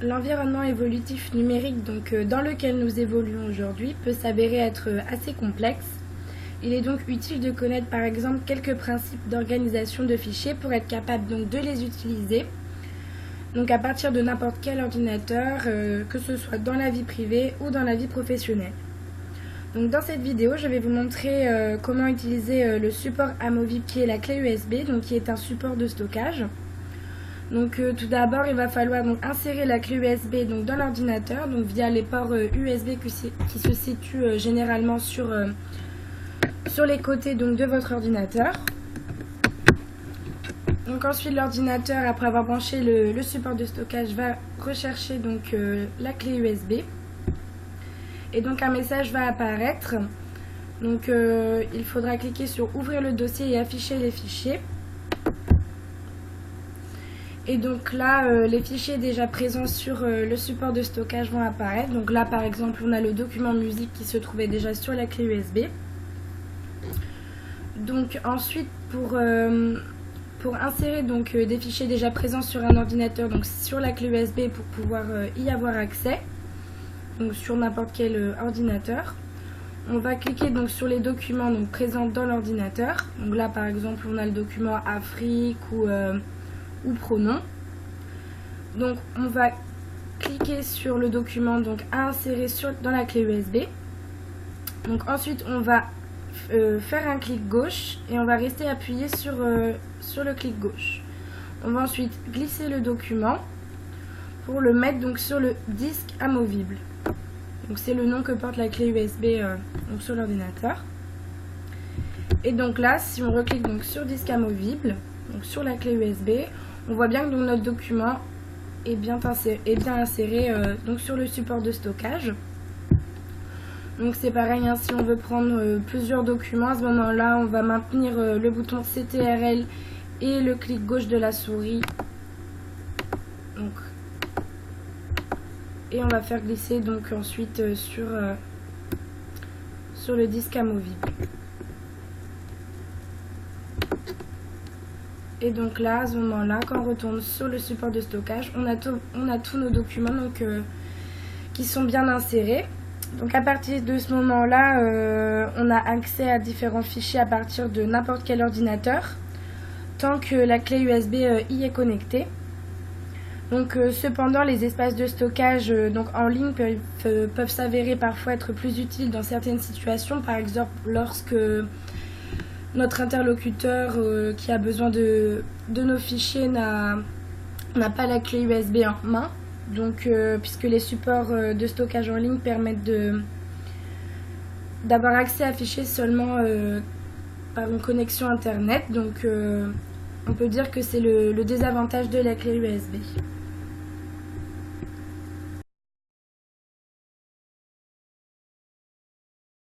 L'environnement évolutif numérique dans lequel nous évoluons aujourd'hui peut s'avérer être assez complexe. Il est donc utile de connaître par exemple quelques principes d'organisation de fichiers pour être capable donc de les utiliser à partir de n'importe quel ordinateur, que ce soit dans la vie privée ou dans la vie professionnelle. Donc dans cette vidéo, je vais vous montrer comment utiliser le support amovible qui est la clé USB, qui est un support de stockage. Tout d'abord, il va falloir insérer la clé USB dans l'ordinateur, via les ports USB qui se situent généralement sur les côtés de votre ordinateur. Ensuite, l'ordinateur, après avoir branché le support de stockage, va rechercher la clé USB. Et un message va apparaître. Il faudra cliquer sur ouvrir le dossier et afficher les fichiers. Et là, les fichiers déjà présents sur le support de stockage vont apparaître. Là, par exemple, on a le document musique qui se trouvait déjà sur la clé USB. Ensuite, pour insérer des fichiers déjà présents sur un ordinateur, sur la clé USB pour pouvoir y avoir accès, sur n'importe quel ordinateur, on va cliquer sur les documents présents dans l'ordinateur. Là, par exemple, on a le document Afrique ou pronom. On va cliquer sur le document à insérer dans la clé USB. Ensuite, on va faire un clic gauche et on va rester appuyé sur le clic gauche. On va ensuite glisser le document pour le mettre sur le disque amovible. C'est le nom que porte la clé USB sur l'ordinateur. Et là, si on reclique sur disque amovible, sur la clé USB, on voit bien que notre document est bien inséré sur le support de stockage. C'est pareil, si on veut prendre plusieurs documents, à ce moment-là, on va maintenir le bouton CTRL et le clic gauche de la souris. Et on va faire glisser ensuite sur le disque amovible. Et là, à ce moment-là, quand on retourne sur le support de stockage, on a tous nos documents qui sont bien insérés. À partir de ce moment-là, on a accès à différents fichiers à partir de n'importe quel ordinateur, tant que la clé USB y est connectée. Cependant, les espaces de stockage en ligne peuvent s'avérer parfois être plus utiles dans certaines situations, par exemple lorsque notre interlocuteur qui a besoin de nos fichiers n'a pas la clé USB en main. Puisque les supports de stockage en ligne permettent d'avoir accès à fichiers seulement par une connexion internet. On peut dire que c'est le désavantage de la clé USB.